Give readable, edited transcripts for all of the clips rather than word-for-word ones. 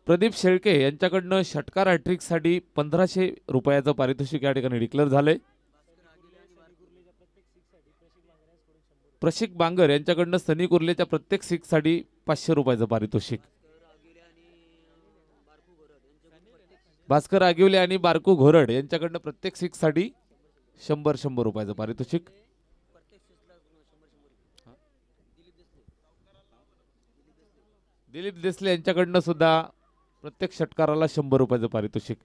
प्रदीप शेळके यांच्याकडनं षटकार हॅट्रिकसाठी 1500 रुपयाचं पारितोषिक या ठिकाणी डिक्लेअर झालंय। प्रशिक बांगर यांच्याकडनं सनी कुर्लेच्या प्रत्येक सिक्ससाठी 500 रुपयाचं पारितोषिक। भास्कर आगिवले आणि बारकू घोरड यांच्याकडनं प्रत्येक सिक्ससाठी 100 रुपयाचं पारितोषिक। दिलीप देसले यांच्याकडनं सुद्धा प्रत्येक षटकाराला 100 रुपयाचं पारितोषिक।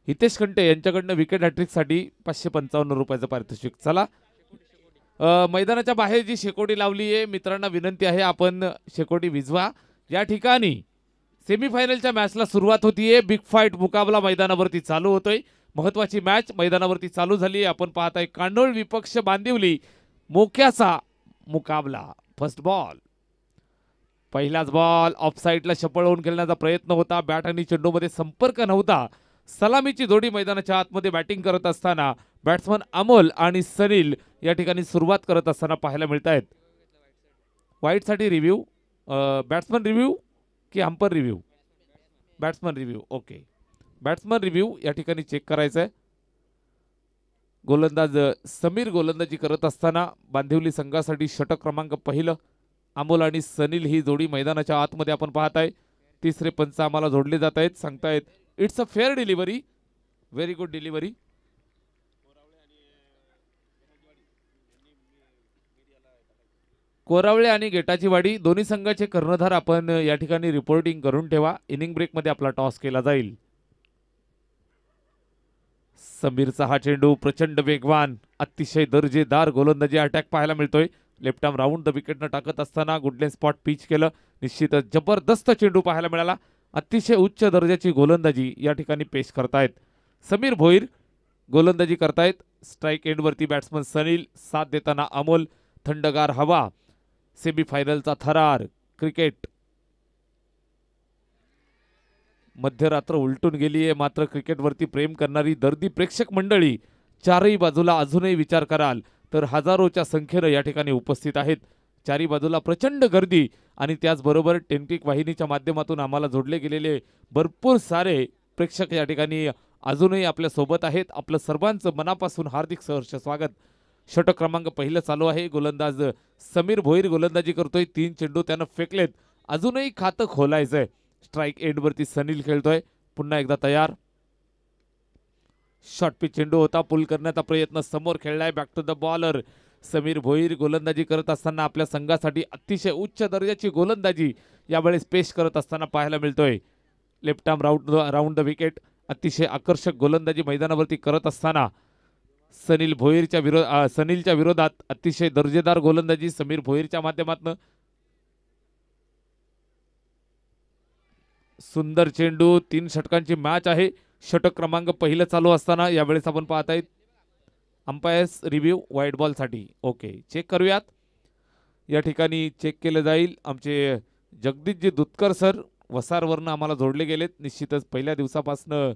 हितेश खंटे यांच्याकडनं विकेट हॅट्रिकसाठी 555 रुपयाचं पारितोषिक। चला मैदानाच्या बाहेर जी शेकोटी लावली आहे मित्रांना विनंती आहे आपण शेकोटी विझवा। या ठिकाणी सेमीफायनलच्या मॅचला सुरुवात होतीये। बिग फाईट मुकाबला मैदानावरती चालू होतोय। महत्वाची मॅच मैदानावरती चालू झाली। आपण पाहताय कांडोळ विपक्ष बांदिवली मोक्याचा मुकाबला। फर्स्ट बॉल पहिलाच बॉल ऑफसाईडला शपळ होऊन खेळण्याचा प्रयत्न होता। बॅट आणि चेंडूमध्ये संपर्क नव्हता। सलामीची जोडी मैदानाच्या आतमध्ये बॅटिंग करत असताना बॅट्समन अमोल आणि सनील या ठिकाणी सुरुवात करत असताना पाहायला मिळत आहेत। वाईटसाठी रिव्ह्यू बॅट्समन रिव्ह्यू की umpire review? Batsman review. Okay batsman review या ठिकाणी चेक करायचं आहे। गोलंदाज समीर गोलंदाजी करत असताना बांदिवली संघासाठी षटक क्रमांक पहिलं अमोल आणि सनील ही जोडी मैदानाच्या आतमध्ये आपण पाहताय। तिसरे पंच आम्हाला जोडले जात आहेत सांगतायत it's a fair delivery very good delivery. Koravale आणि गेटाची वाडी दोन्ही संघाचे कर्णधार आपण या ठिकाणी रिपोर्टिंग करून ठेवा। इनिंग ब्रेक मध्ये आपला टॉस केला जाईल। समीरचा हा चेंडू प्रचंड वेगवान अतिशय दर्जेदार गोलंदाजी अटॅक पाहायला मिळतोय। लेफ्ट आर्म राऊंड द विकेटनं टाकत असताना गुडलेन स्पॉट पिच केलं। निश्चितच जबरदस्त चेंडू पाहायला मिळाला। अतिशय उच्च दर्जाची गोलंदाजी या ठिकाणी पेश करतायत समीर भोईर गोलंदाजी करतायत। स्ट्राइक एंडवरती बॅट्समन सनील साथ देताना अमोल। थंडगार हवा सेमीफायनलचा थरार क्रिकेट मध्यरात्र उलटून गेली आहे मात्र क्रिकेटवरती प्रेम करणारी दर्दी प्रेक्षक मंडळी चारही बाजूला अजूनही विचार कराल तर हजारोच्या संख्येने या ठिकाणी उपस्थित आहेत। चारी बाजूला प्रचंड गर्दी आणि त्याचबरोबर टेनक्लिक वाहिनीच्या माध्यमातून आम्हाला जोडले गेलेले भरपूर सारे प्रेक्षक या ठिकाणी अजूनही आपल्या सोबत आहेत। आपलं सर्वांचं मनापासून हार्दिक सहर्ष स्वागत। षटक क्रमांक पहिलं चालू आहे। गोलंदाज समीर भोईर गोलंदाजी करतोय। 3 चेंडू त्यानं फेकलेत अजूनही खातं खोलायचंय। स्ट्राइक एंडवरती सनील खेळतोय पुन्हा एकदा तयार। शॉर्ट पिच चेंडू होता पुल करण्याचा प्रयत्न समोर खेळलाय back to the bowler Sameer Bhoir गोलंदाजी करत असताना आपल्या संघासाठी अतिशय उच्च दर्जाची गोलंदाजी यावेळेस पेश करत असताना पाहायला मिळतोय। Left arm round the wicket अतिशय आकर्षक गोलंदाजी मैदानावरती करत असताना सनीलच्या विरोधात अतिशय दर्जेदार गोलंदाजी समीर भोईरच्या माध्यमातून। सुंदर चेंडू 3 षटकांची मॅच आहे। षटक क्रमांक पहिलं चालू असताना यावेळेस आपण पाहताय अंपायर्स रिव्ह्यू व्हाईट बॉल साठी। ओके चेक करूयात या ठिकाणी चेक केलं जाईल। आमचे जगदीशजी दुधकर सर वसारवरनं आम्हाला जोडले गेलेत। निश्चितच पहिल्या दिवसापासून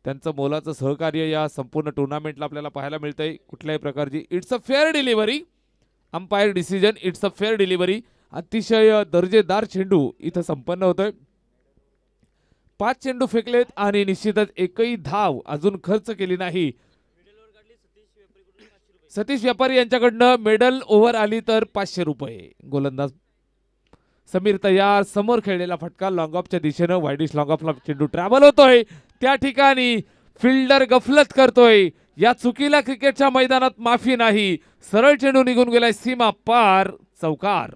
त्यांचं मोलाचं सहकार्य या संपूर्ण टुर्नामेंटला आपल्याला पाहायला मिळतंय। कुठल्याही प्रकारची it's a fair delivery umpire decision it's a fair delivery. अतिशय दर्जेदार चेंडू इथं संपन्न होतोय। 5 चेंडू फेकलेत आणि निश्चितच एकही धाव अजून खर्च केली नाही। सतीश व्यापारी यांच्याकडनं मेडल ओव्हर आली तर 500 रुपये। गोलंदाज समीर तयार समोर खेळलेला फटका लॉंग ऑफच्या दिशेनं वाईडिश लॉंग ऑफला चेंडू ट्रॅव्हल होतोय। त्या ठिकाणी फिल्डर गफलत करतोय। या चुकीला क्रिकेटच्या मैदानात माफी नाही। सरळ चेंडू निघून गेलाय सीमा पार चौकार।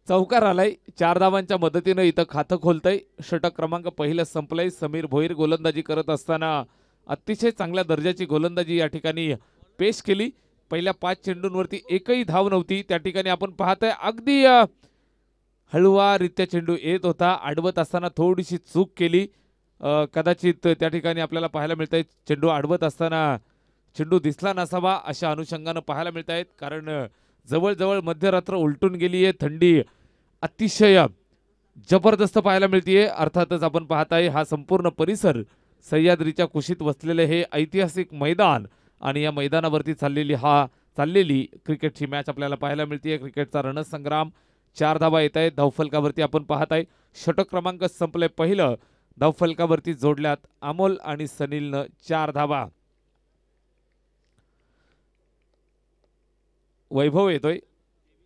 चौकार आलाय 4 धावांच्या मदतीनं इथं खातं खोलतंय। षटक क्रमांक पहिलं संपलंय। समीर भोईर गोलंदाजी करत असताना अतिशय चांगल्या दर्जाची गोलंदाजी या ठिकाणी पेश केली। पहिल्या 5 चेंडूंवरती एकही धाव नव्हती। त्या ठिकाणी आपण पाहताय अगदी हळूवारीत्या चेंडू येत होता। आडवत असताना थोडीशी चूक केली कदाचित त्या ठिकाणी आपल्याला पाहायला मिळतंय चेंडू आडवत असताना चेंडू दिसला नसावा अशा अनुषंगानं पाहायला मिळत आहेत। कारण जवळजवळ मध्यरात्र उलटून गेली आहे। थंडी अतिशय जबरदस्त पाहायला मिळतीये. अर्थातच आपण पाहताय हा संपूर्ण परिसर सह्याद्रीच्या कुशीत वसलेले हे ऐतिहासिक मैदान आणि या मैदानावरती चाललेली क्रिकेटची मॅच आपल्याला पाहायला मिळते. क्रिकेटचा रणसंग्राम. 4 धावा येत आहेत धावफलकावरती. आपण पाहताय षटक क्रमांक संपले पहिलं. धावफलकावरती जोडल्यात अमोल आणि सनीलनं 4 धावा. वैभव येतोय.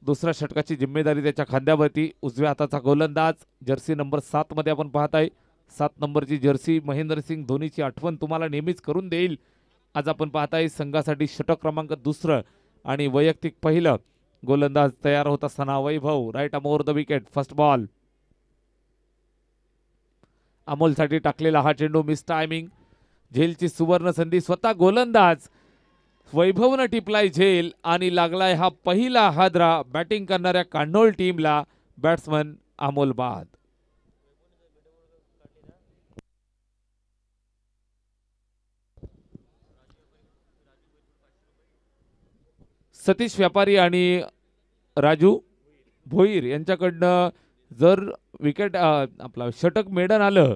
दुसऱ्या षटकाची जिम्मेदारी त्याच्या खांद्यावरती. उजव्या हाताचा गोलंदाज जर्सी नंबर 7 मध्ये आपण पाहताय. 7 नंबरची जर्सी महेंद्रसिंग धोनीची आठवण तुम्हाला नेहमीच करून देईल. आज आपण पाहताय संघासाठी षटक क्रमांक दुसरं आणि वैयक्तिक पहिलं. गोलंदाज तयार होत असताना Vaibhav right arm over the wicket. First ball. अमोलसाठी टाकलेला हा चेंडू मिस टायमिंग. झेलची सुवर्ण संधी. स्वतः गोलंदाज वैभवनं टिपलाय झेल आणि लागलाय हा पहिला हादरा बॅटिंग करणाऱ्या कान्होळ टीमला. बॅट्समन अमोल बाद. सतीश व्यापारी आणि राजू भोईर यांच्याकडनं जर विकेट आपला षटक मेडन आलं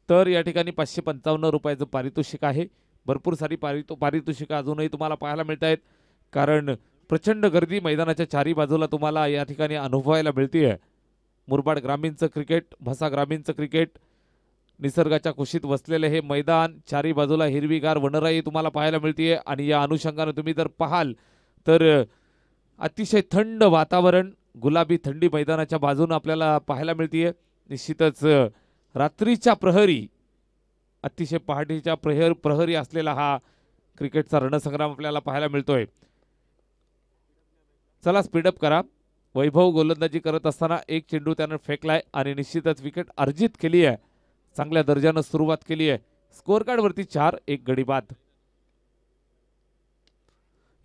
तर या ठिकाणी 555 रुपयाचं पारितोषिक आहे. भरपूर सारी पारितोषिकं अजूनही तुम्हाला पाहायला मिळत आहेत कारण प्रचंड गर्दी मैदानाच्या चारी बाजूला तुम्हाला या ठिकाणी अनुभवायला मिळते. मुरबाड ग्रामीणचं क्रिकेट, भसा ग्रामीणचं क्रिकेट, निसर्गाच्या कुशीत वसलेले हे मैदान, चारी बाजूला हिरवीगार वनराई तुम्हाला पाहायला मिळते. आणि या अनुषंगाने तुम्ही जर पाहाल तर अतिशय थंड वातावरण, गुलाबी थंडी मैदानाच्या बाजूने आपल्याला पाहायला मिळते. निश्चितच रात्रीच्या प्रहरी, अतिशय पहाटेच्या प्रहरी असलेला हा क्रिकेटचा रणसंग्राम आपल्याला पाहायला मिळतोय. चला स्पीडअप करा. वैभव गोलंदाजी करत असताना एक चेंडू त्यानं फेकलाय आणि निश्चितच विकेट अर्जित केली आहे. चांगल्या दर्जानं सुरुवात केली आहे. स्कोअर कार्ड वरती 4, 1 गडी बाद.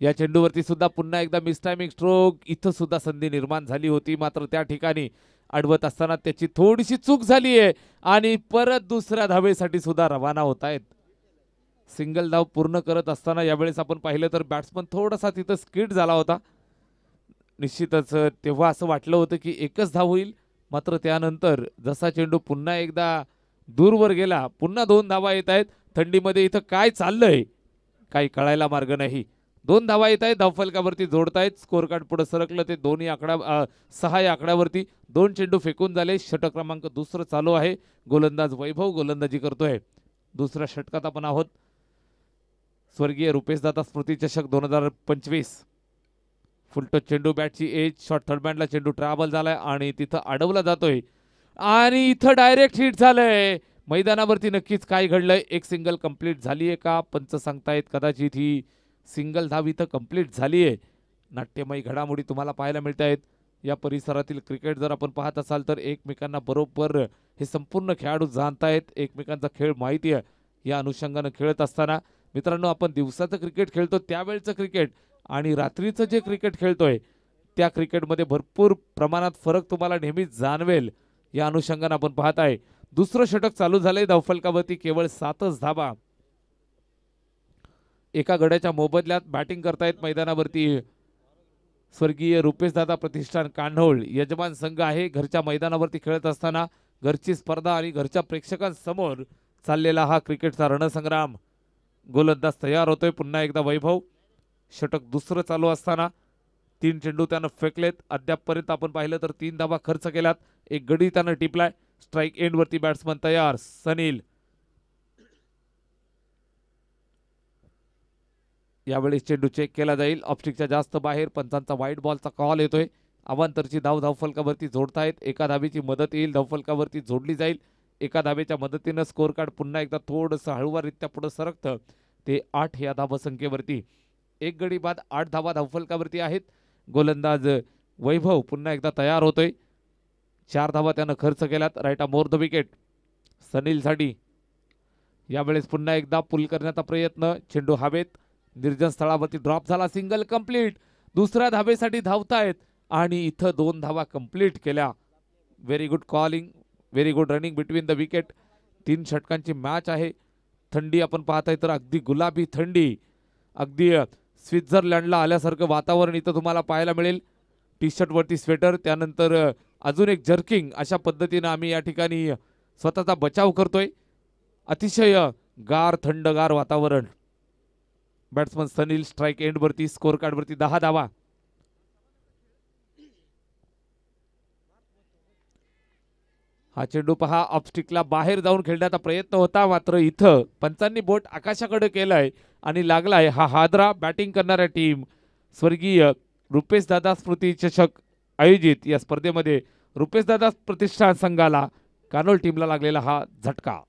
या चेंडूवरती सुद्धा पुन्हा एकदा मिस टायमिंग स्ट्रोक. इथं सुद्धा संधी निर्माण झाली होती मात्र त्या ठिकाणी अडवत असताना त्याची थोडीशी चूक झाली आहे आणि परत दुसऱ्या धावेसाठी सुद्धा रवाना होत आहेत. सिंगल धाव पूर्ण करत असताना यावेळेस आपण पाहिलं तर बॅट्समन थोडासा तिथं स्किड झाला होता. निश्चितच तेव्हा असं वाटलं होतं की एकच धाव होईल मात्र त्यानंतर जसा चेंडू पुन्हा एकदा दूरवर गेला, पुन्हा 2 धावा येत आहेत. थंडीमध्ये इथं काय चाललंय काही कळायला मार्ग नाही. 2 धावा येत आहेत धावफलकावरती जोडतायत. स्कोअर कार्ड पुढे सरकलं ते 6 या आकड्यावरती. 2 चेंडू फेकून झाले. षटक क्रमांक दुसरं चालू आहे. गोलंदाज वैभव गोलंदाजी करतोय. दुसऱ्या षटकात आपण आहोत. स्वर्गीय रुपेशदादा स्मृती चषक 2025. फुलटच चेंडू, बॅटची एज, शॉर्ट थर्ड बँडला चेंडू ट्रॅव्हल झालाय आणि तिथं अडवला जातोय आणि इथं डायरेक्ट हिट झालंय. मैदानावरती नक्कीच काय घडलंय. एक सिंगल कंप्लीट झालीये का पंच सांगतायत. कदाचित ही सिंगल धाव इथं कंप्लीट झाली आहे. नाट्यमय घडामोडी तुम्हाला पाहायला मिळत आहेत. या परिसरातील क्रिकेट जर आपण पाहत असाल तर एकमेकांना बरोबर हे संपूर्ण खेळाडू जाणतायत. एकमेकांचा खेळ माहिती आहे. या अनुषंगानं खेळत असताना मित्रांनो आपण दिवसाचं क्रिकेट खेळतो त्यावेळचं क्रिकेट आणि रात्रीचं जे क्रिकेट खेळतोय त्या क्रिकेटमध्ये भरपूर प्रमाणात फरक तुम्हाला नेहमीच जाणवेल. या अनुषंगानं आपण पाहत आहे. दुसरं षटक चालू झालंय. धावफलकावरती केवळ 7च धावा. एका गड्याच्या मोबदल्यात बॅटिंग करतायत मैदानावरती स्वर्गीय रुपेशदादा प्रतिष्ठान कान्होळ. यजमान संघ आहे. घरच्या मैदानावरती खेळत असताना घरची स्पर्धा आणि घरच्या प्रेक्षकांसमोर चाललेला हा क्रिकेटचा रणसंग्राम. गोलंदाज तयार होतोय. पुन्हा एकदा वैभव. षटक दुसरं चालू असताना 3 चेंडू त्यानं फेकलेत. अद्यापपर्यंत आपण पाहिलं तर 3 धावा खर्च केल्यात. एक गडी त्यानं टिपलाय. स्ट्राईक एंड वरती बॅट्समन तयार. सनील. यावेळी चेंडू चेक केला जाईल. ऑफस्टिकच्या जास्त बाहेर. पंचांचा वाईट बॉलचा कॉल येतोय. अवांतरची धाव धावफलकावरती जोडतायत. एका धावेची मदत येईल. धावफलकावरती जोडली जाईल. एका धावेच्या मदतीनं स्कोअर कार्ड पुन्हा एकदा थोडंसं हळूवारीत्या पुढे सरकतं ते 8 या धावसंख्येवरती. एक गडी बाद. 8 धावा धावफलकावरती आहेत. गोलंदाज वैभव पुन्हा एकदा तयार होतोय. 4 धावा त्यानं खर्च केल्यात. Right arm over the wicket सनीलसाठी. यावेळेस पुन्हा एकदा पुल करण्याचा प्रयत्न. चेंडू हवेत. निर्जन स्थळावरती ड्रॉप झाला. Single complete. दुसऱ्या धावेसाठी धावतायत आणि इथं 2 धावा कंप्लीट केल्या. Very good calling, very good running between the wicket. 3 षटकांची मॅच आहे. थंडी आपण पाहताय तर अगदी गुलाबी थंडी, अगदी स्वित्झर्लंडला आल्यासारखं वातावरण इथं तुम्हाला पाहायला मिळेल. टी शर्ट वरती स्वेटर, त्यानंतर अजून एक जर्किंग अशा पद्धतीनं आम्ही या ठिकाणी स्वतःचा बचाव करतोय. अतिशय गार थंडगार वातावरण. बॅट्समन सनील स्ट्राइक एंड वरती, स्कोर कार्ड वरती 10 धावा. हा चेंडू पहा ऑफस्टिकला बाहेर जाऊन खेळण्याचा प्रयत्न होता, मात्र इथं पंचांनी बोट आकाशाकडे केलाय आणि लागलाय. हा हादरा बॅटिंग करणाऱ्या टीम स्वर्गीय रुपेश दादा स्मृती चषक आयोजित या स्पर्धेमध्ये रुपेश दादा प्रतिष्ठान संघाला कानोल टीमला लागलेला हा झटका.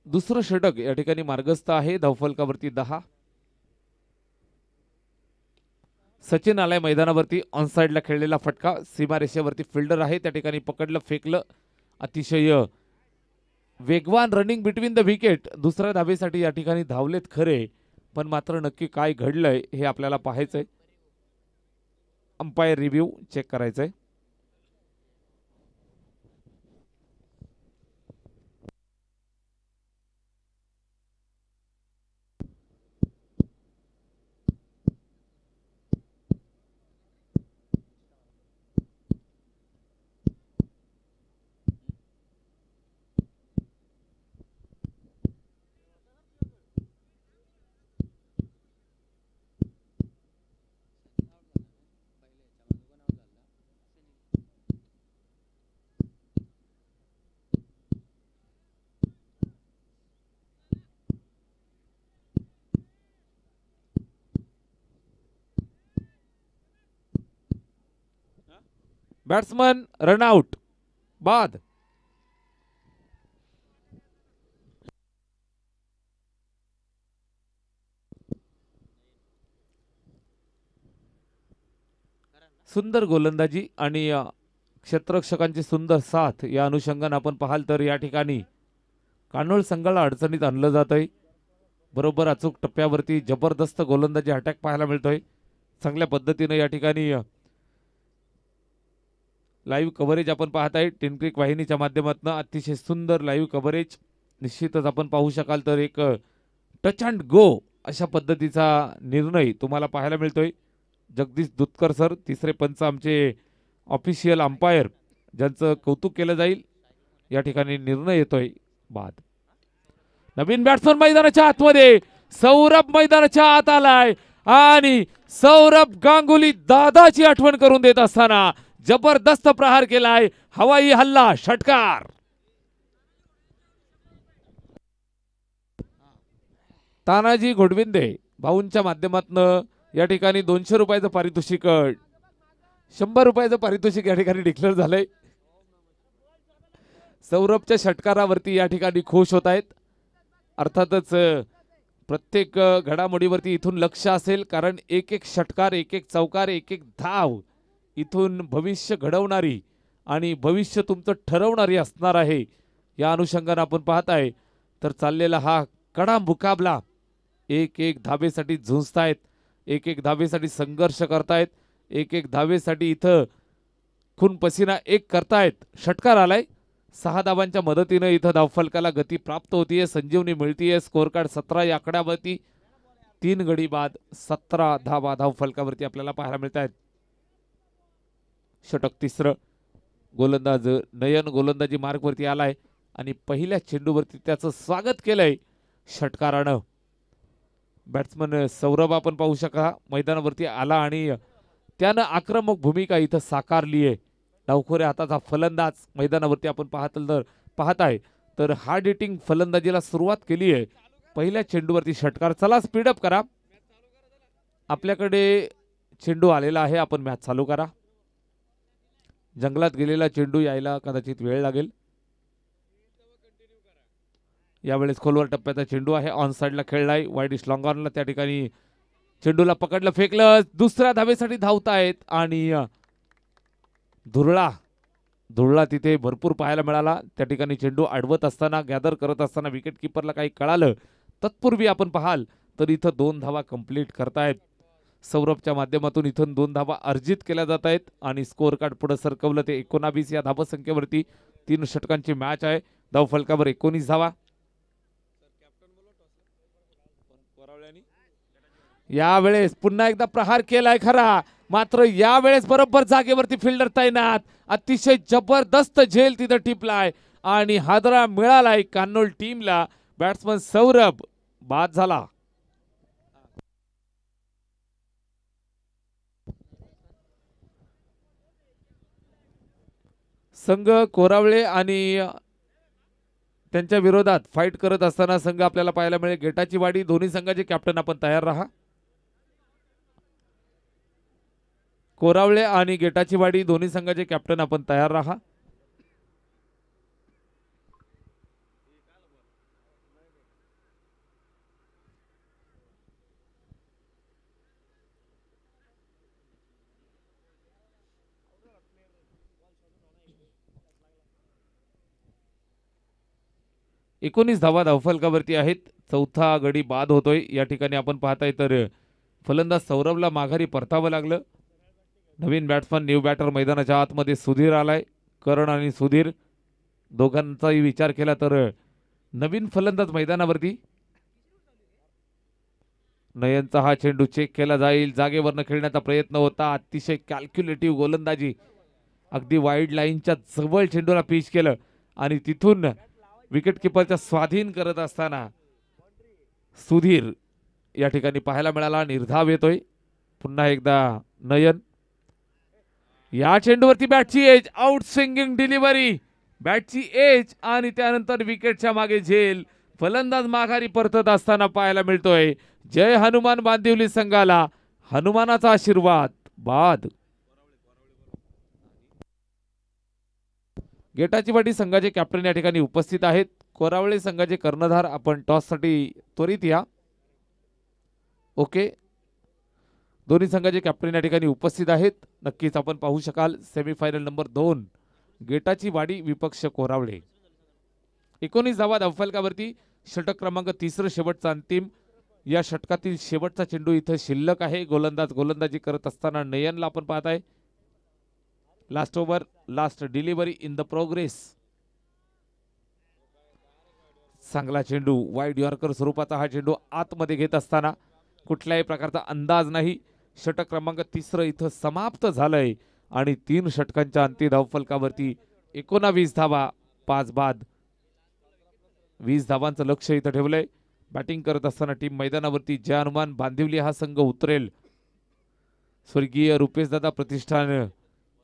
दुसरं षटक या ठिकाणी मार्गस्थ आहे. धावफलकावरती 10. सचिन आलाय मैदानावरती. ऑन साइडला खेळलेला फटका, सीमारेषेवरती फिल्डर आहे, त्या ठिकाणी पकडलं, फेकलं. अतिशय वेगवान रनिंग बिटवीन द विकेट. दुसऱ्या धावेसाठी या ठिकाणी धावलेत खरे, पण मात्र नक्की काय घडलंय हे आपल्याला पाहायचंय. अंपायर रिव्ह्यू चेक करायचंय. बॅट्समन रनआउट, बाद. सुंदर गोलंदाजी आणि क्षेत्ररक्षकांची सुंदर साथ या अनुषंगाने आपण पाहाल तर या ठिकाणी कानोल संघाला अडचणीत आणलं जात आहे. बरोबर अचूक टप्प्यावरती जबरदस्त गोलंदाजी अटॅक पाहायला मिळतोय. चांगल्या पद्धतीने या ठिकाणी लाईव्ह कव्हरेज आपण पाहत आहे टिनक्रिक वाहिनीच्या माध्यमातून. अतिशय सुंदर लाईव्ह कव्हरेज. निश्चितच आपण पाहू शकाल तर एक टच अँड गो अशा पद्धतीचा निर्णय तुम्हाला पाहायला मिळतोय. जगदीश दुधकर सर तिसरे पंच आमचे ऑफिशियल अंपायर, ज्यांचं कौतुक केलं जाईल. या ठिकाणी निर्णय येतोय, बाद. नवीन बॅट्समन मैदानाच्या आतमध्ये, सौरभ मैदानाच्या आत आलाय आणि सौरभ गांगुली दादाची आठवण करून देत असताना जबरदस्त प्रहार केलाय. हवाई हल्ला, षटकार. तानाजी घोडविंदे भाऊंच्या माध्यमातून या ठिकाणी 200 रुपयाचं पारितोषिक, 100 रुपयाचं पारितोषिक या ठिकाणी डिक्लेअर झालंय. सौरभच्या षटकारावरती या ठिकाणी खुश होत आहेत. अर्थातच प्रत्येक घडामोडीवरती इथून लक्ष असेल, कारण एक एक षटकार, एक एक चौकार, एक एक धाव इथून भविष्य घडवणारी आणि भविष्य तुमचं ठरवणारी असणार आहे. या अनुषंगाने आपण पाहताय तर चाललेला हा कडा मुकाबला, एक एक धावेसाठी झुंजतायत, एक एक धावेसाठी संघर्ष करतायत, एक एक धावेसाठी इथं खून पसीना एक करतायत. षटकार आलाय. 6 धावांच्या मदतीने इथं धावफलकाला गती प्राप्त होतीये, संजीवनी मिळतीये. स्कोर कार्ड 17 या आकड्यावरती. 3 गडी बाद 17 धावा धावफलकावरती आपल्याला पाहायला मिळत आहेत. षटक तिसरं. गोलंदाज नयन गोलंदाजी मार्गवरती आलाय आणि पहिल्या चेंडूवरती त्याचं स्वागत केलंय षटकारानं. बॅट्समन सौरभ आपण पाहू शका मैदानावरती आला आणि त्यानं आक्रमक भूमिका इथं साकारली आहे. डावखोऱ्या हाताचा फलंदाज मैदानावरती आपण पाहताय तर हार्ड हिटिंग फलंदाजीला सुरुवात केली आहे. पहिल्या चेंडूवरती षटकार. चला स्पीडअप करा, आपल्याकडे चेंडू आलेला आहे, आपण मॅच चालू करा. जंगलात गेलेला चेंडू यायला कदाचित वेळ लागेल. यावेळेस खोलवर टप्प्याचा चेंडू आहे, ऑन साइडला खेळलाय, वाईड लॉंग ऑनला त्या ठिकाणी चेंडूला पकडलं, फेकलं. दुसऱ्या धावेसाठी धावतायत आणि धुरळा धुळला तिथे भरपूर पाहायला मिळाला. त्या ठिकाणी चेंडू अडवत असताना, गॅदर करत असताना विकेट किपरला काही कळालं. तत्पूर्वी आपण पाहाल तर इथं 2 धावा कंप्लीट करतायत. सौरभच्या माध्यमातून इथून 2 धावा अर्जित केल्या जात आहेत आणि स्कोअर कार्ड पुढे सरकवलं ते 19 या धावसंख्येवरती. 3 षटकांची मॅच आहे. धावफलकावर 19 धावा. यावेळेस पुन्हा एकदा प्रहार केलाय खरा, मात्र यावेळेस बरोबर जागेवरती फिल्डर तैनात. अतिशय जबरदस्त झेल तिथं टिपलाय आणि हादरा मिळालाय कान्होल टीमला. बॅट्समन सौरभ बाद झाला. संघ कोरावळे आणि त्यांच्या विरोधात फाईट करत असताना संघ आपल्याला पाहायला मिळेल गेटाची वाडी. दोन्ही संघाचे कॅप्टन आपण तयार राहा. कोरावळे आणि गेटाची वाडी दोन्ही संघाचे कॅप्टन आपण तयार राहा. एकोणीस धावा धावफलकावरती आहेत. चौथा गडी बाद होतोय. या ठिकाणी आपण पाहताय तर फलंदाज सौरभला माघारी परतावं लागलं. नवीन बॅट्समन न्यू बॅटर मैदानाच्या आतमध्ये सुधीर आलाय. करण आणि सुधीर दोघांचाही विचार केला तर नवीन फलंदाज मैदानावरती. नयनचा हा चेंडू चेक केला जाईल. जागेवरनं खेळण्याचा प्रयत्न होता. अतिशय कॅल्क्युलेटिव्ह गोलंदाजी. अगदी वाईड लाईनच्या जवळ चेंडूला पिच केलं आणि तिथून विकेट किपरच्या स्वाधीन करत असताना सुधीर या ठिकाणी पाहायला मिळाला. निर्धाव येतोय. पुन्हा एकदा नयन. या चेंडूवरती बॅटची एज. Out swinging delivery. बॅटची एज आणि त्यानंतर विकेटच्या मागे झेल. फलंदाज माघारी परतत असताना पाहायला मिळतोय. जय हनुमान बांदिवली संघाला. हनुमानाचा आशीर्वाद. बाद. गेटाची वाडी संघाचे कॅप्टन या ठिकाणी उपस्थित आहेत. कोरावळे संघाचे कर्णधार आपण टॉससाठी त्वरित या. ओके. दोन्ही संघाचे कॅप्टन या ठिकाणी उपस्थित आहेत. नक्कीच आपण पाहू शकाल सेमीफायनल नंबर 2 गेटाची वाडी विपक्ष कोरावळे. 19 धावा धावफलकावरती. षटक क्रमांक 3 शेवटचा अंतिम. या षटकातील शेवटचा चेंडू इथं शिल्लक आहे. गोलंदाजी करत असताना नयनला आपण पाहताय. Last over last delivery in the progress. चांगला चेंडू वाईड यॉर्कर स्वरूपाचा हा चेंडू आतमध्ये घेत असताना कुठल्याही प्रकारचा अंदाज नाही. षटक क्रमांक 3 इथं समाप्त झालंय आणि 3 षटकांच्या अंतिम धावफलकावरती 19 धावा 5 बाद. 20 धावांचं लक्ष इथं ठेवलंय. बॅटिंग करत असताना टीम मैदानावरती जय हनुमान बांदिवली हा संघ उतरेल. स्वर्गीय रुपेशदादा प्रतिष्ठान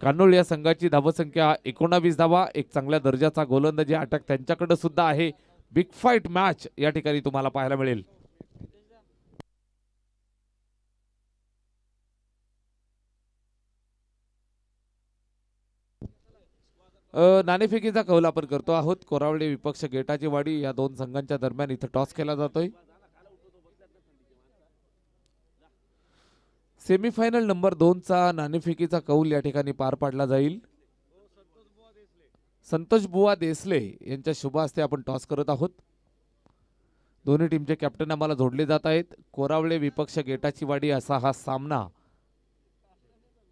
कान्होळ या संघाची धावसंख्या 19 धावा. एक चांगल्या दर्जाचा गोलंदाजी अटक त्यांच्याकडे सुद्धा आहे. बिग फाईट मॅच या ठिकाणी तुम्हाला पाहायला मिळेल. नाणेफेकीचा कौल आपण करतो आहोत. कोरावळे विपक्ष गेटाची वाडी या दोन संघांच्या दरम्यान इथं टॉस केला जातोय. सेमीफायनल नंबर 2 चा नाणेफेकीचा कौल या ठिकाणी पार पाडला जाईल. संतोष बुवा देसले यांच्या शुभ हस्ते आपण टॉस करत आहोत. दोन्ही टीमचे कॅप्टन आम्हाला जोडले जात आहेत. कोरावळे विपक्ष गेटाची वाडी असा हा सामना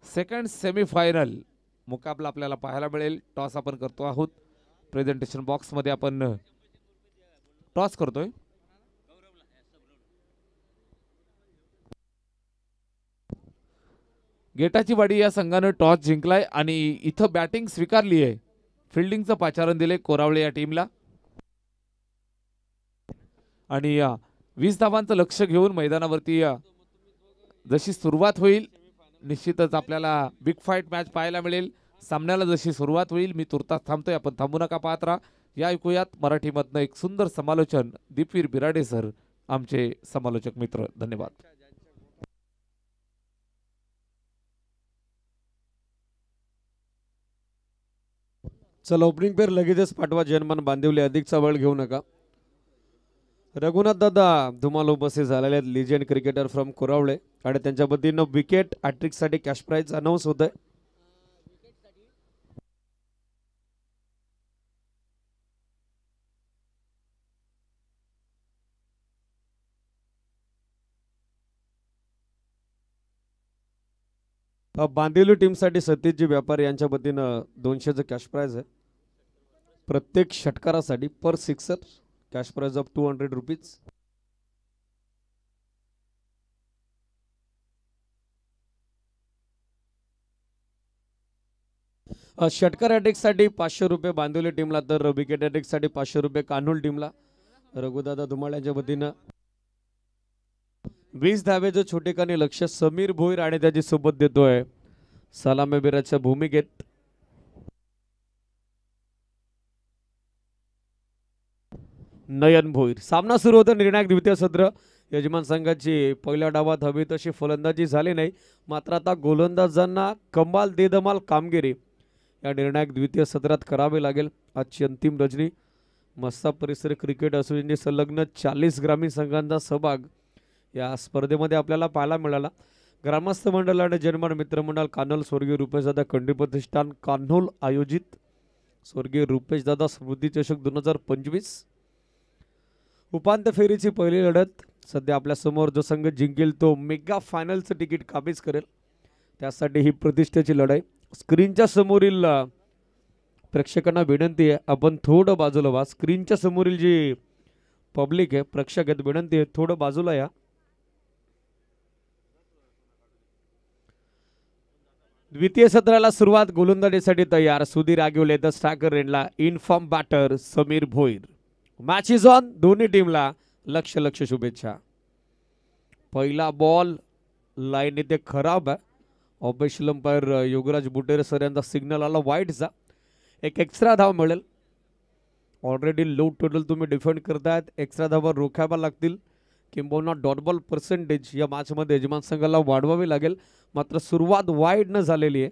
सेकंड सेमीफायनल मुकाबला आपल्याला पाहायला मिळेल. टॉस आपण करतो आहोत. प्रेझेंटेशन बॉक्स मध्ये आपण टॉस करतोय. गेटाची वाडी या संघाने टॉस जिंकलाय आणि इथं बॅटिंग स्वीकारली आहे. फिल्डिंगचं पाचारण दिले कोरावळे या टीमला आणि 20 धावांचं लक्ष घेऊन मैदानावरती जशी सुरुवात होईल निश्चितच आपल्याला बिग फाईट मॅच पाहायला मिळेल. सामन्याला जशी सुरुवात होईल मी तुर्तास थांबतोय. आपण थांबू नका, पाहत राहा. या ऐकूयात मराठीमधनं एक सुंदर समालोचन. दीपवीर बिराडे सर आमचे समालोचक मित्र. धन्यवाद. चला ओपनिंग पेअर लगेचच पाठवा. जयहनुमान बांदिवली. अधिकचा वेळ घेऊ नका. रघुनाथ दादा धुमाल उपस्थित झालेले आहेत. लिजेंड क्रिकेटर फ्रॉम कोरावळे आणि त्यांच्या वतीनं विकेट हॅट्रिकसाठी कॅश प्राइज अनाऊन्स होत आहे. बांदिवली टीमसाठी सतीशजी व्यापारी यांच्या वतीनं 200चं कॅश प्राइज आहे. प्रत्येक षटकारासाठी per sixer cash prize of 200 rupees. षटकार साठी 500 रुपये बांदिवली टीमला, तर विकेट साठी 500 रुपये कान्होल टीमला. रघुदादा धुमाळ यांच्या वतीनं 20 धावेचं छोटेखानी लक्ष समीर भोईर आणि त्याची सोबत देतोय सलामीवीराच्या भूमिकेत नयन भोईर. सामना सुरू होता. निर्णायक द्वितीय सत्र. यजमान संघाची पहिल्या डावात हवी तशी फलंदाजी झाली नाही, मात्र आता गोलंदाजांना कमाल बेधमाल कामगिरी या निर्णायक द्वितीय सत्रात करावी लागेल. आजची अंतिम रजनी. मस्ता परिसर क्रिकेट असोसिएशनचे संलग्न 40 ग्रामीण संघांचा सहभाग या स्पर्धेमध्ये आपल्याला पाहायला मिळाला. ग्रामस्थ मंडळ आणि जनमन मित्रमंडळ कान्होल स्वर्गीय रुपेशदादा खंडे प्रतिष्ठान कान्होल आयोजित स्वर्गीय रुपेशदादा स्मृती चषक 2025 उपांत्य फेरीची पहिली लढत. सध्या आपल्या समोर जो संघ जिंकेल तो मेगा फायनलचं तिकीट काबीज करेल. त्यासाठी ही प्रतिष्ठेची लढाई. स्क्रीनच्या समोरील प्रेक्षकांना विनंती आहे आपण थोडं बाजूला व्हा. स्क्रीनच्या समोरील जी पब्लिक आहे, प्रेक्षक आहेत, विनंती आहे थोडं बाजूला या. द्वितीय सत्राला सुरुवात. गोलंदाजीसाठी तयार सुधीर आगिवले. द स्ट्रायकर रेनला in-form batter Sameer Bhoir. Match is on. दोन्ही टीमला लक्ष शुभेच्छा. पहिला बॉल लाईन इथे खराब आहे. ऑफिशियल अंपायर योगराज बुटेरे सर यांचा सिग्नल आला वाईटचा. एक एक्स्ट्रा धाव मिळेल. ऑलरेडी लो टोटल तुम्ही डिफेंड करतायत. एक्स्ट्रा धावा रोखाव्या लागतील किंबहुना डॉट बॉल पर्सेंटेज या मॅचमध्ये यजमान संघाला वाढवावी लागेल. मात्र सुरुवात वाईड न झालेली आहे.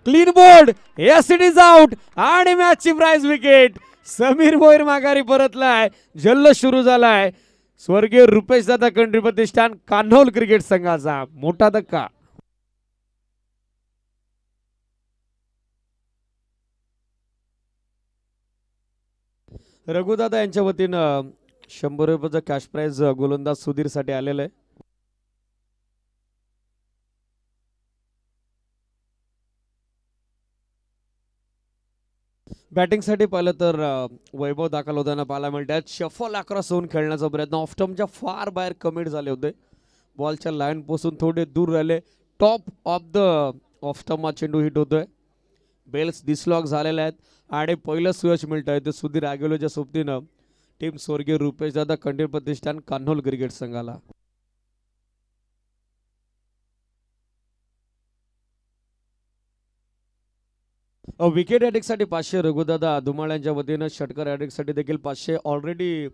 Clean board. Yes it is out. आणि मॅचची प्राइज विकेट. समीर भोईर माघारी परतलाय. जल्लोष सुरू झालाय स्वर्गीय रुपेशदादा खंडे प्रतिष्ठान कान्होल क्रिकेट संघाचा. मोठा धक्का. रघुदादा यांच्या वतीनं 100 रुपयाचं कॅश प्राइज गोलंदाज सुधीर साठी आलेलं आहे. बॅटिंग साठी पाहिलं तर वैभव दाखल होताना पाहायला मिळतात. शफल अक्रॉस होऊन खेळण्याचा प्रयत्न. ऑफ स्टंपच्या फार बाहेर कमिट झाले होते. बॉलच्या लाईन पासून थोडे दूर राहिले. Top of the off stump हा चेंडू हिट होतोय. बेल्स डिसलॉक झालेले आहेत आणि पहिलं सुयश मिळत आहे ते सुधीर आगिवलेच्या सोबतीनं टीम स्वर्गीय रुपेशदादा खंडे प्रतिष्ठान कान्होल क्रिकेट संघाला. विकेट साठी 500 रघुदादा धुमाळ यांच्या वतीनं. षटकार साठी देखील 500. ऑलरेडी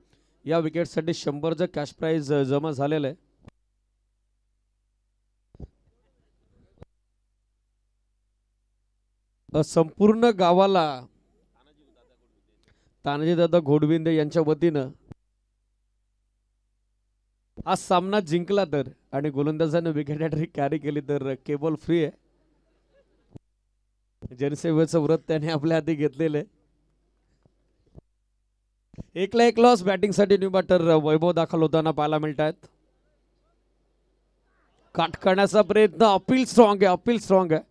या विकेटसाठी 100चं कॅश प्राइज जमा झालेलं आहे. संपूर्ण गावाला तानाजीदादा घोडविंदे यांच्या वतीनं आज सामना जिंकला तर आणि गोलंदाजाने विकेट हॅट्रिक कॅरी केली तर केबल फ्री आहे. जनसेवेचं व्रत त्याने आपल्या हाती घेतलेलं आहे. 1-1 लॉस. बॅटिंगसाठी न्यू बॅटर वैभव दाखल होताना पाहायला मिळत आहेत. काट करण्याचा प्रयत्न. अपील स्ट्रॉंग आहे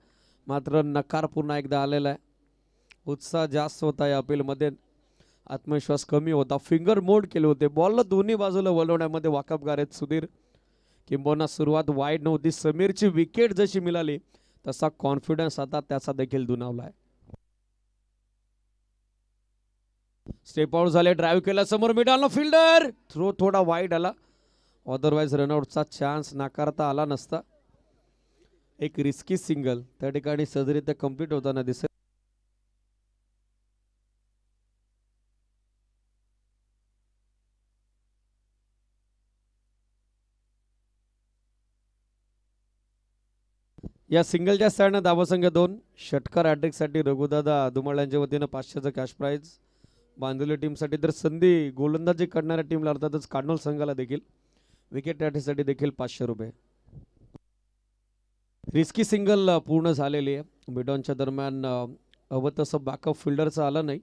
मात्र नकार पुन्हा एकदा आलेला आहे. उत्साह जास्त होता या अपील मध्ये. आत्मविश्वास कमी होता. फिंगर मोड केले होते. बॉलला दोन्ही बाजूला वळवण्यामध्ये वाकबगार आहेत सुधीर. किंबहुना सुरुवात वाईड नव्हती. समीरची विकेट जशी मिळाली तसा कॉन्फिडन्स आता त्याचा देखील दुणावलाय. स्टेप आउट झाले. ड्राईव्ह केला समोर मिडॉलला फिल्डर. थ्रो थोडा वाईड आला. अदरवाईज रनआउटचा चान्स नाकारता आला नसता. एक रिस्की सिंगल त्या ठिकाणी सहजरित्या कंप्लीट होताना दिसेल. या सिंगलच्या साईडनं धावसंख्या 2. षटकार हॅट्रिकसाठी रघुदादा धुमाळ यांच्या वतीनं 500चं कॅश प्राइज. बांदिवली टीमसाठी तर संधी गोलंदाजी करणाऱ्या टीमला अर्थातच कान्होल संघाला देखील विकेट हॅट्रिकसाठी देखील 500 रुपये. रिस्की सिंगल पूर्ण झालेली आहे. मिडॉनच्या दरम्यान हवं तसं बॅकअप फिल्डरचा आला नाही.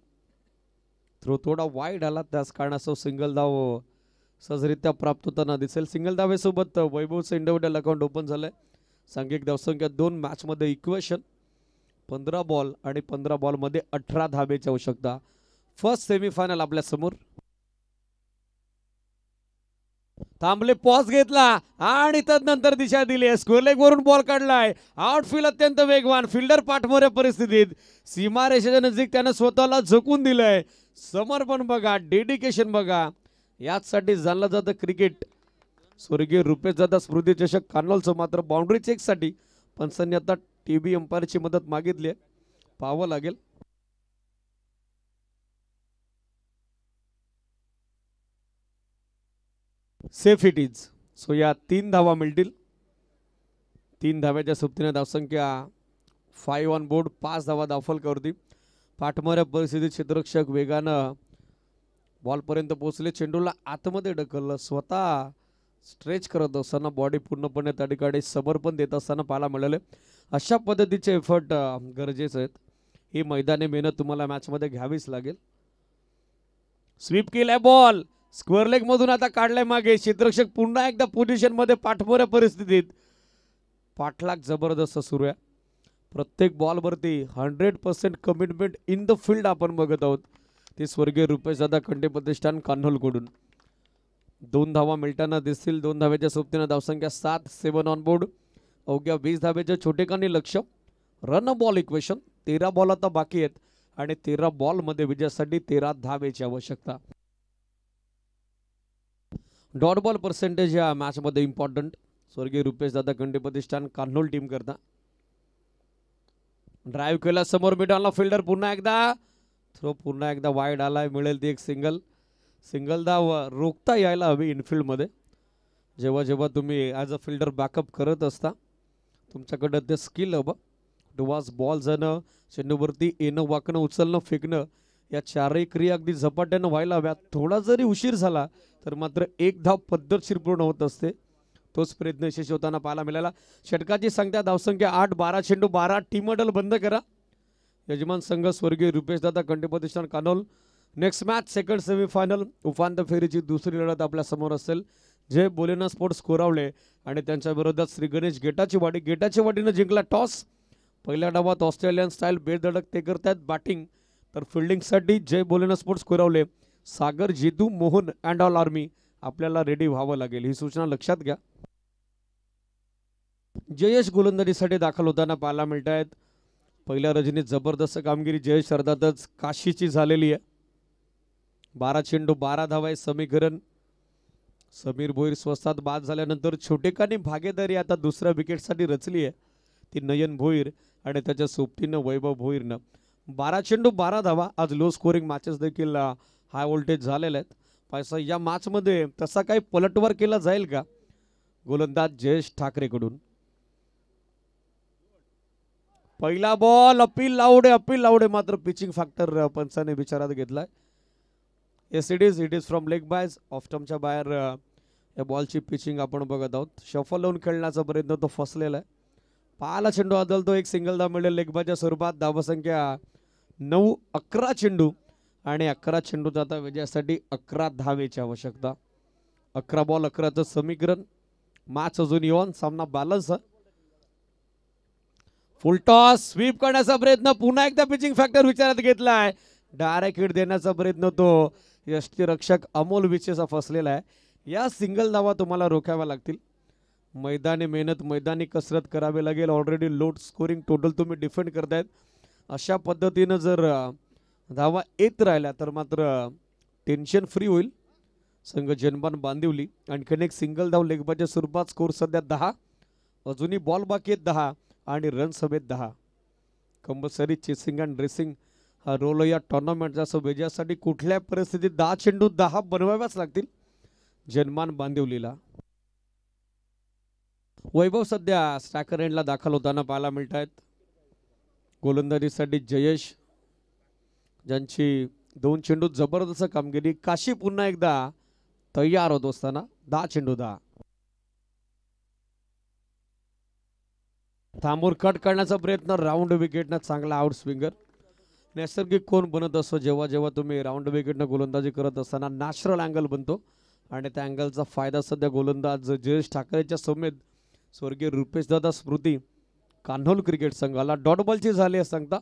थ्रो थोडा वाईड आला त्याच कारणास्तव सिंगल धाव सहजरित्या प्राप्त होताना दिसेल. सिंगल धावेसोबत वैभवचं इंडिव्हिज्युअल अकाउंट ओपन झालंय. सांघिक धावसंख्या 2 मॅचमध्ये इक्वेशन. 15 बॉल आणि 15 बॉलमध्ये 18 धावेची आवश्यकता. फर्स्ट सेमीफायनल आपल्या समोर. थांबले, पॉज घेतला आणि तदनंतर दिशा दिली. स्क्वेअर लेग वरून बॉल काढलाय. आउटफील्ड अत्यंत वेगवान. फिल्डर पाठमोऱ्या परिस्थितीत सीमारेषेच्या नजीक त्यानं स्वतःला झोकून दिलंय. समर्पण बघा, डेडिकेशन बघा. याचसाठी जाणलं जातं क्रिकेट. स्वर्गीय रुपेश दादा स्मृती चषक कान्होलचं मात्र बाउंड्री चेकसाठी पंचांनी आता टीबी अंपायरची मदत मागितली आहे. पाहावं लागेल. Safe it is. सो या 3 धावा मिळतील. 3 धाव्याच्या सोबतीने धावसंख्या 5 ऑन बोर्ड. 5 धावा धावफलकावरती. पाठमोऱ्या परिस्थितीत क्षेत्ररक्षक वेगानं बॉलपर्यंत पोहोचले. चेंडूला आतमध्ये ढकललं. स्वतः स्ट्रेच करत असताना बॉडी पूर्णपणे त्या ठिकाणी समर्पण देत असताना पाहायला मिळाले. अशा पद्धतीचे एफर्ट गरजेचे आहेत. ही मैदानी मेहनत तुम्हाला मॅचमध्ये घ्यावीच लागेल. स्वीप केलाय बॉल. स्क्वेअर लेग मधून आता काढलाय मागे. क्षेत्ररक्षक पुन्हा एकदा पोझिशन मध्ये पाठमोऱ्या परिस्थितीत. पाठलाग जबरदस्त सुरू आहे. प्रत्येक बॉलवरती 100% कमिटमेंट इन द फील्ड आपण बघत आहोत. ते स्वर्गीय रुपेश दादा खंडे प्रतिष्ठान कान्होलकडून. 2 धावा मिळताना दिसतील. 2 धावेच्या सोबतीनं धावसंख्या 7. 7 ऑन बोर्ड. अवघ्या 20 धावेच्या छोटेखानी लक्ष. Run ball equation. 13 बॉल आता बाकी आहेत आणि 13 बॉलमध्ये विजयासाठी 13 धावेची आवश्यकता. डॉट बॉल पर्सेंटेज या मॅचमध्ये इम्पॉर्टंट. स्वर्गीय रुपेश दादा खंडे प्रतिष्ठान कान्होल टीम करता. ड्राईव्ह केला समोर मिडॉनला. फिल्डर पुन्हा एकदा थ्रो. पुन्हा एकदा वाईड आलाय. मिळेल ती एक सिंगल. सिंगल धाव रोखता यायला हवी इनफिल्डमध्ये. जेव्हा जेव्हा तुम्ही ॲज अ फिल्डर बॅकअप करत असता तुमच्याकडं ते स्किल हवं. डुवास बॉल जाणं, चेंडूवरती येणं, वाकणं, उचलणं, फेकणं या चारही क्रिया अगदी झपाट्यानं व्हायला हव्यात. थोडा जरी उशीर झाला तर मात्र एक धाव पद्धतशीर पूर्ण होत असते. तोच प्रयत्न यशस्वी होताना पाहायला मिळाला. षटकाची संख्या धावसंख्या 8. 12 चेंडू 12. टीम अडल बंद करा. यजमान संघ स्वर्गीय रुपेश दादा खंडे प्रतिष्ठान कान्होल. नेक्स्ट मॅच सेकंड सेमीफायनल उपांत्य फेरीची दुसरी लढत आपल्या समोर असेल. जय बोलेना स्पोर्ट्स कोरावले आणि त्यांच्या विरोधात श्री गणेश गेटाची वाडी. गेटाची वाडीनं जिंकला टॉस. पहिल्या डावात ऑस्ट्रेलियन स्टाईल बेधडक ते करतात बॅटिंग. तर फिल्डिंगसाठी Jay Bolena sports Koravale, Sagar, Jetu, Mohan and all army आपल्याला रेडी व्हावं लागेल. ही सूचना लक्षात घ्या. जयेश गोलंदाजीसाठी दाखल होताना पाहायला मिळत आहेत. पहिल्या रजनीत जबरदस्त कामगिरी जयेश अर्धातच काशीची झालेली आहे. 12 चेंडू 12 धावा आहे समीकरण. समीर भोईर स्वस्तात बाद झाल्यानंतर छोटेखानी भागीदारी आता दुसऱ्या विकेटसाठी रचली आहे. ती नयन भोईर आणि त्याच्या सोबतीनं वैभव भोईरनं. 12 चेंडू 12 धावा. आज लो स्कोरिंग मॅचेस देखील हाय व्होल्टेज झालेले आहेत. पाहिजे या मॅचमध्ये तसा काही पलटवार केला जाईल का गोलंदाज जयेश ठाकरेकडून. पहिला बॉल अपील लावडे मात्र पिचिंग फॅक्टर पंचाने विचारात घेतलाय. Yes it is from leg byes. Off स्टंपच्या बाहेर या बॉलची पिचिंग आपण बघत आहोत. शफल लावून खेळण्याचा प्रयत्न तो फसलेला आहे. पाहायला चेंडू आदलतो. एक सिंगल धाव मिळेल लेगबाच्या स्वरूपात. धावसंख्या 9. 11 चेंडू आणि 11 चेंडूत आता विजयासाठी 11 धावेची आवश्यकता. 11 बॉल 11चं समीकरण. मॅच अजून येऊन सामना बॅलन्स. फुल टॉस. स्वीप करण्याचा प्रयत्न. पुन्हा एकदा पिचिंग फॅक्टर विचारात घेतलाय. डायरेक्ट हिट देण्याचा प्रयत्न तो यष्टीरक्षक अमोल विचेचा फसलेला आहे. या सिंगल धावा तुम्हाला रोखाव्या लागतील. मैदानी मेहनत, मैदानी कसरत करावी लागेल. ऑलरेडी लोड स्कोरिंग टोटल तुम्ही डिफेंड करतायत. अशा पद्धतीनं जर धावा येत राहिल्या तर मात्र टेन्शन फ्री होईल संघ जनमान बांदिवली. आणखीन एक सिंगल धाव लेगबाच्या स्वरूपात. स्कोर सध्या 10. अजूनही बॉल बाकी आहेत 10 आणि रन सभेत 10. कंपल्सरी चेसिंग अँड ड्रेसिंग हा रोल या टुर्नामेंटचा. विजयासाठी कुठल्या परिस्थितीत 10 चेंडू 10 बनवाव्याच लागतील जनमान बांदिवलीला. वैभव सध्या स्ट्रायकर एंडला दाखल होताना पाहायला मिळत आहेत. गोलंदाजीसाठी जयेश, ज्यांची 2 चेंडू जबरदस्त कामगिरी. काशी पुन्हा एकदा तयार होत असताना 10 चेंडू 10. थांबून कट करण्याचा प्रयत्न. राऊंड विकेटनं चांगला आउट स्विंगर. नैसर्गिक कोण बनत असतो जेव्हा जेव्हा तुम्ही राऊंड विकेटनं गोलंदाजी करत असताना. नॅचरल अँगल बनतो आणि त्या अँगलचा फायदा सध्या गोलंदाज जयेश ठाकरेच्या समेत स्वर्गीय रुपेशदादा स्मृती कान्होल क्रिकेट संघाला डॉट बॉलची झाली आहे सांगता.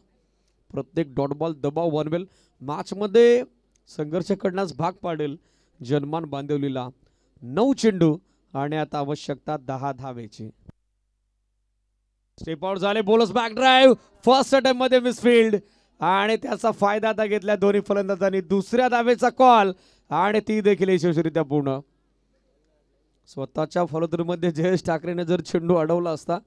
प्रत्येक डॉट बॉल दबाव बनवेल, मॅचमध्ये संघर्ष करण्यास भाग पाडेल. जनमान बांदिवलीला 9 चेंडू आणि आता आवश्यकता 10 धावेची. स्टेप आउट झाले, बोलस बॅक ड्राईव्ह फर्स्ट अटेम्प्ट मध्ये मिसफिल्ड आणि त्याचा फायदा आता घेतला दोन्ही फलंदाजांनी. दुसऱ्या धावेचा कॉल आणि ती देखील यशस्वीरित्या पूर्ण. स्वतःच्या फलंदाजीमध्ये जयेश ठाकरेने जर चेंडू अडवला असता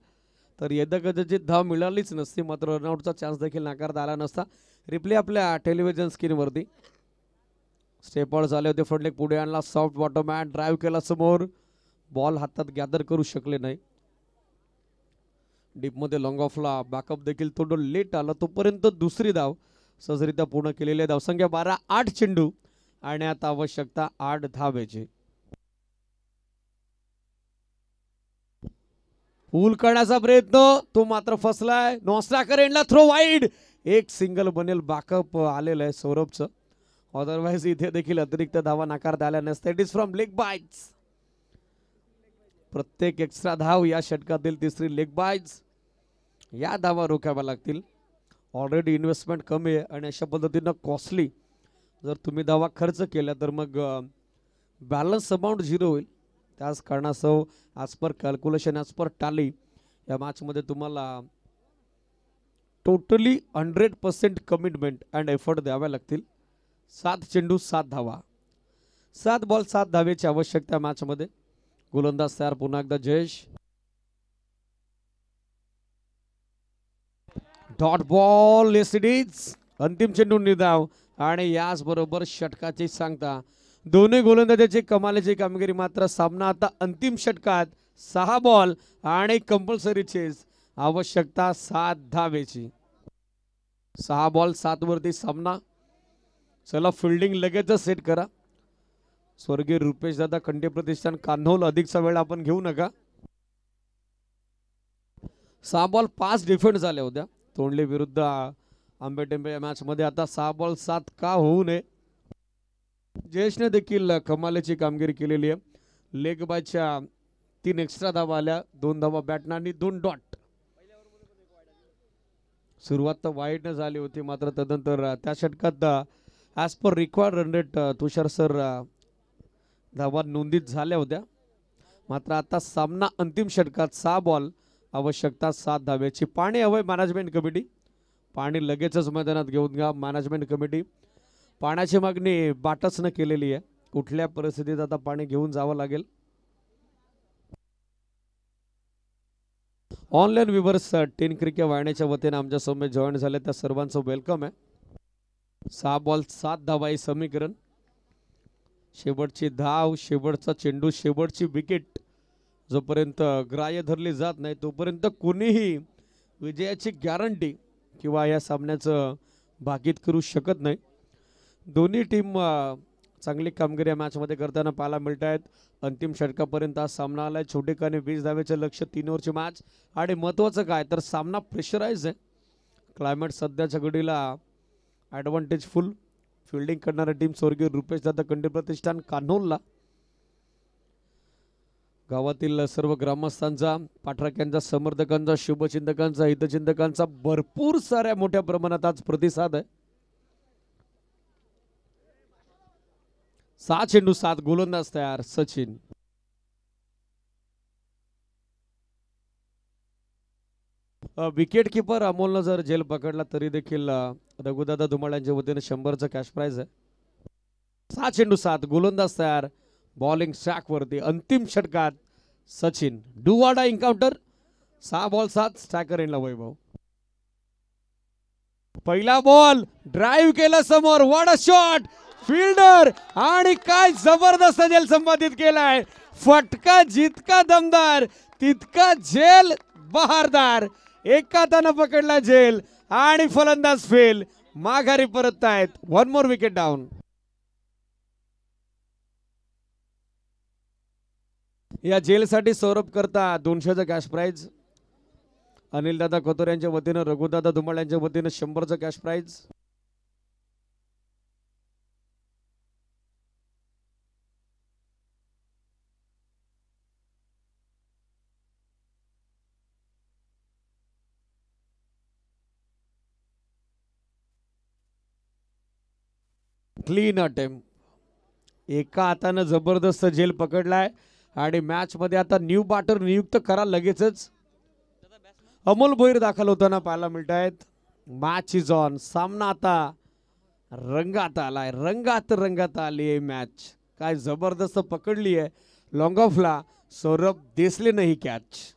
तर यदाकदाचित धाव मिळालीच नसती, मात्र रनआउटचा चान्स देखील नाकारता आला नसता. रिप्ले आपल्या टेलिव्हिजन स्क्रीनवरती. स्टेप आउट झाले होते, फ्रंट लेग पुढे आणला, सॉफ्ट बॉटम मॅन ड्राईव्ह केला समोर, बॉल हातात गॅदर करू शकले नाही. डीपमध्ये लॉंग ऑफला बॅकअप देखील थोडं लेट आला, तोपर्यंत दुसरी धाव सहजरित्या पूर्ण केलेली आहे. धावसंख्या 12, 8 चेंडू आणि आता आवश्यकता 8 धावेची. पूल करण्याचा प्रयत्न, तो मात्र फसलाय. नॉस्ट्राकर एंडला थ्रो वाईड, एक सिंगल बनेल, बॅकअप आलेलं आहे सौरभचं. अदरवाइज इथे देखील अतिरिक्त धावा नाकारता आल्या नसत्या. It is from leg byes. प्रत्येक एक्स्ट्रा धाव या षटकातील तिसरी लेग बाईट्स. या धावा रोखाव्या लागतील. ऑलरेडी इन्व्हेस्टमेंट कमी आहे आणि अशा पद्धतीनं कॉस्टली जर तुम्ही धावा खर्च केला तर मग बॅलन्स अमाऊंट 0 होईल. त्याच कारणास्तव as per calculation, as per टाली या मॅचमध्ये तुम्हाला टोटली 100% कमिटमेंट अँड एफर्ट द्याव्या लागतील. 7 चेंडू 7 धावा, 7 बॉल 7 धावेची आवश्यकता मॅचमध्ये. गोलंदाज तयार पुन्हा एकदा Jayesh. Dot ball, yes it is. अंतिम चेंडू निर्धाव आणि याचबरोबर षटकाची सांगता. दोन्ही गोलंदाजाची कमालीची कामगिरी. मात्र सामना आता अंतिम षटकात. 6 बॉल आणि कंपल्सरी चेस, आवश्यकता 7 धावेची. 6 बॉल 7 वरती सामना. चला फिल्डिंग लगेचच सेट करा. स्वर्गीय रुपेशदादा कंटे प्रतिष्ठान कान्होल, अधिकचा वेळ आपण घेऊ नका. 6 बॉल 5 डिफेंड झाल्या होत्या तोंडले विरुद्ध आंबेटेंबे या मॅच मध्ये. आता 6 बॉल 7 का होऊ नये. जयेशने देखील कमालीची कामगिरी केलेली आहे. लेग बायच्या 3 एक्स्ट्रा धावा आल्या, 2 धावा बॅटनं आणि 2 डॉट. सुरुवात तर वाईटनं झाली होती, मात्र तदनंतर त्या षटकात as per required run rate Tushar sir धावा नोंदीत झाल्या होत्या. मात्र आता सामना अंतिम षटकात. 6 बॉल, आवश्यकता 7 धावेची. पाणी हवंय मॅनेजमेंट कमिटी. पाणी लगेचच मैदानात घेऊन घ्या मॅनेजमेंट कमिटी. पाण्याची मागणी बाटच न केलेली आहे. कुठल्या परिस्थितीत आता पाणी घेऊन जावं लागेल. ऑनलाईन व्ह्युअर्स 10 क्रिकेट वाहिनीच्या वतीने आमच्या समोर जॉईन झाले त्या सर्वांचं वेलकम आहे. 6 बॉल 7 धावा हे समीकरण. शेवटची धाव, शेवटचा चेंडू, शेवटची विकेट जोपर्यंत ग्राह्य धरली जात नाही तोपर्यंत कोणीही विजयाची गॅरंटी किंवा या सामन्याचं भाकीत करू शकत नाही. दोन्ही टीम चांगली कामगिरी या मॅचमध्ये करताना पाहायला मिळत आहेत. अंतिम षटकापर्यंत हा सामना आलाय. छोटेखानी 20 धावेचं लक्ष, 3 ओव्हरची मॅच. आणि महत्त्वाचं काय तर सामना प्रेशराईज आहे. क्लायमेट सध्याच्या घडीला ॲडव्हान्टेज फुल. फिल्डिंग करणारी टीम स्वर्गीय रुपेशदादा कंटे प्रतिष्ठान कान्होलला. गावातील सर्व ग्रामस्थांचा, पाठराख्यांचा, समर्थकांचा, शुभचिंतकांचा, हितचिंतकांचा भरपूर साऱ्या मोठ्या प्रमाणात आज प्रतिसाद आहे. 6 चेंडू 7, गोलंदाज तयार सचिन. विकेट किपर अमोलनं जर जेल पकडला तरी देखील रघुदादा धुमाळ यांच्या वतीने 100चं कॅश प्राइज आहे. 6 चेंडू 7, गोलंदाज तयार. बॉलिंग स्ट्रॅक वरती. अंतिम षटकात Sachin. Do or die encounter. 6 ball 7, striker एंडला वैभव. पहिला बॉल ड्राईव्ह केला समोर. What a shot. फिल्डर आणि काय जबरदस्त झेल संपादित केलाय. फटका जितका दमदार तितका झेल बहारदार. एका हातानं पकडला झेल आणि फलंदाज फेल. माघारी परत आहेत. 1 मोर विकेट डाऊन. या जेलसाठी सौरभ करता 200चं कॅश प्राइज. अनिल दादा खोतोर यांच्या वतीनं, रघुदादा धुमाळ यांच्या वतीनं 100चं कॅश प्राइज. क्लीन अटेम्प्ट, एका हातानं जबरदस्त झेल पकडलाय आणि मॅच मध्ये आता न्यू बॅटर नियुक्त करा लगेचच. अमोल भोईर दाखल होताना पाहायला मिळत आहेत. Match is on. सामना आता रंगात आलाय, रंगात आली आहे मॅच. काय जबरदस्त पकडली आहे लॉंग ऑफला सौरभ देसलेनं ही कॅच.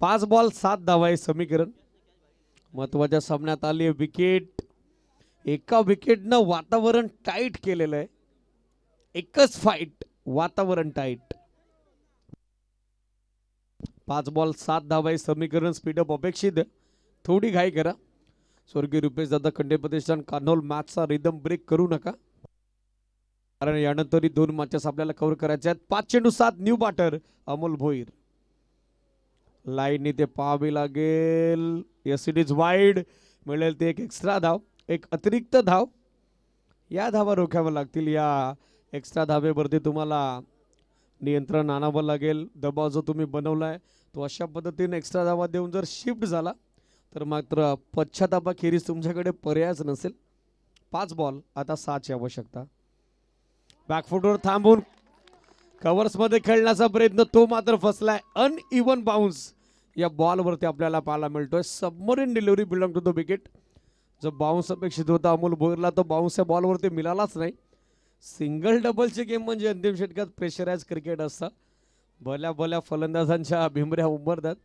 पाच बॉल 7 धावा आहे समीकरण. महत्वाच्या सामन्यात आली आहे विकेट. एका विकेटनं वातावरण टाईट केलेलं आहे. एकच फाईट, वातावरण टाईट. 5 बॉल 7 धावा आहे समीकरण. स्पीडअप अपेक्षित, थोडी घाई करा. स्वर्गीय रुपेश दादा खंडे प्रतिष्ठान कान्होल, मॅचचा रिदम ब्रेक करू नका, कारण यानंतरही 2 मॅचेस आपल्याला कव्हर करायच्या आहेत. 5 चेंडू 7 new batter Amol Bhoir. Line इथे पाहावी लागेल. Yes it is wide. मिळेल ते एक एक्स्ट्रा धाव, एक अतिरिक्त धाव. या धावा रोखाव्या लागतील. या एक्स्ट्रा धावेवरती तुम्हाला नियंत्रण आणावं लागेल. दबाव जो तुम्ही बनवलाय तो अशा पद्धतीने एक्स्ट्रा धावा देऊन जर शिफ्ट झाला तर मात्र पश्चातापाखेरीज तुमच्याकडे पर्यायच नसेल. 5 बॉल आता 6ची आवश्यकता. बॅकफुटवर थांबून कव्हर्समध्ये खेळण्याचा प्रयत्न, तो मात्र फसलाय. अनइवन बाउन्स या बॉलवरती आपल्याला पाहायला मिळतोय. Submarine delivery belong to the wicket. जो बाउन्स अपेक्षित होता अमोल भोईरला तो बाउन्स या बॉलवरती मिळालाच नाही. सिंगल डबलची गेम म्हणजे अंतिम षटकात प्रेशराइज क्रिकेट असतं. भल्या भल्या फलंदाजांच्या भिमऱ्या उंबरतात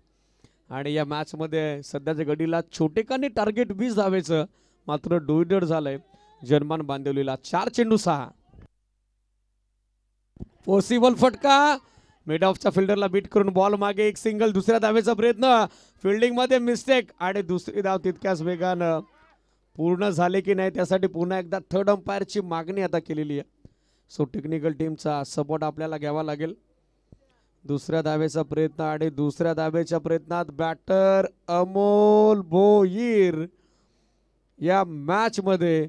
आणि या मॅचमध्ये सध्याच्या घडीला छोटेकानी टार्गेट 20 धावेचं मात्र डोईडर झालंय जनमान बांदिवलीला. 4 चेंडू 6. पॉसिबल फटका. मिड ऑफच्या फिल्डरला बीट करून बॉल मागे. एक सिंगल. दुसऱ्या धावेचा प्रयत्न. फिल्डिंग मध्ये मिस्टेक आणि दुसरी धाव तितक्याच वेगानं पूर्ण झाले की नाही त्यासाठी पुन्हा एकदा थर्ड अंपायरची मागणी आता केलेली आहे. सो टेक्निकल टीमचा सपोर्ट आपल्याला घ्यावा लागेल. दुसऱ्या धावेचा प्रयत्न आणि दुसऱ्या धावेच्या प्रयत्नात बॅटर अमोल भोईर या मॅच मध्ये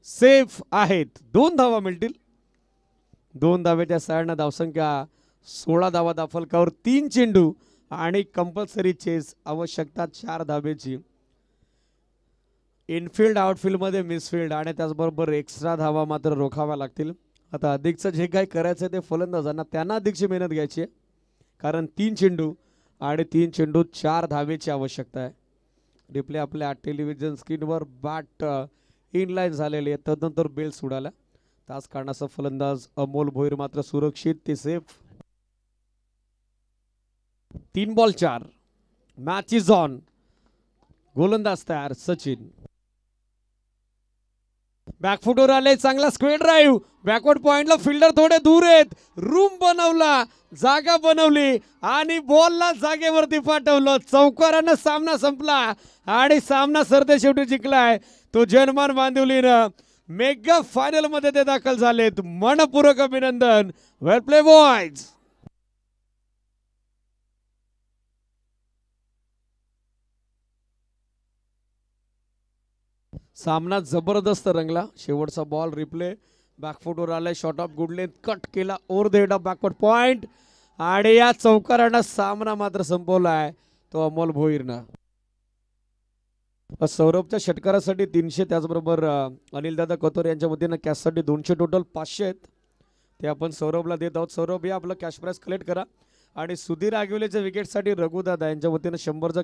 सेफ आहेत. 2 धावा मिळतील. 2 धावेच्या साहाय्याने धावसंख्या 16 धावा दाफलकावर. 3 चेंडू आणि कंपल्सरी चेस. आवश्यकता 4 धावेची. इनफिल्ड आउटफिल्ड मध्ये मिसफिल्ड आणि त्याचबरोबर एक्स्ट्रा धावा मात्र रोखाव्या लागतील. आता अधिकचं जे काही करायचं ते फलंदाजांना, त्यांना अधिकची मेहनत घ्यायची आहे, कारण 3 चेंडू आणि 3 चेंडू 4 धावेची आवश्यकता आहे. रिप्ले आपल्या टेलिव्हिजन स्क्रीनवर. बॅट इनलाईन झालेली आहे, तदनंतर बेल सुडाला. तास काढण्याचा फलंदाज अमोल भोईर मात्र सुरक्षित, ते safe. 3 ball 4. Match is on. गोलंदाज तयार सचिन. बॅकफुटवर आले. चांगला स्क्वेअर ड्राईव्ह. बॅकवर्ड पॉइंटला फिल्डर थोडे दूर आहेत. रूम बनवला, जागा बनवली आणि बॉलला जागेवरती पाठवलं. चौकारानं सामना संपला आणि सामना सरते शेवटी जिंकलाय तो जनमान बांदिवलीनं. मेगा फायनल मध्ये ते दाखल झालेत. मनपूर्वक अभिनंदन. Well play boys. सामना जबरदस्त रंगला. शेवटचा बॉल रिप्ले. बॅकफुटवर आलाय. Shot of good length cut केला over the head of backward point आणि या चौकारानं सामना मात्र संपवलाय तो अमोल भोईरनं. सौरभच्या षटकारासाठी 300, त्याचबरोबर अनिल दादा कतोरे यांच्या वतीनं कॅशसाठी 200, टोटल 500 आहेत. ते आपण सौरभला देत आहोत. सौरभ या आपलं कॅश प्राइस कलेक्ट करा आणि सुधीर आगिवलेच्या विकेटसाठी रघुदादा यांच्या वतीनं 100चा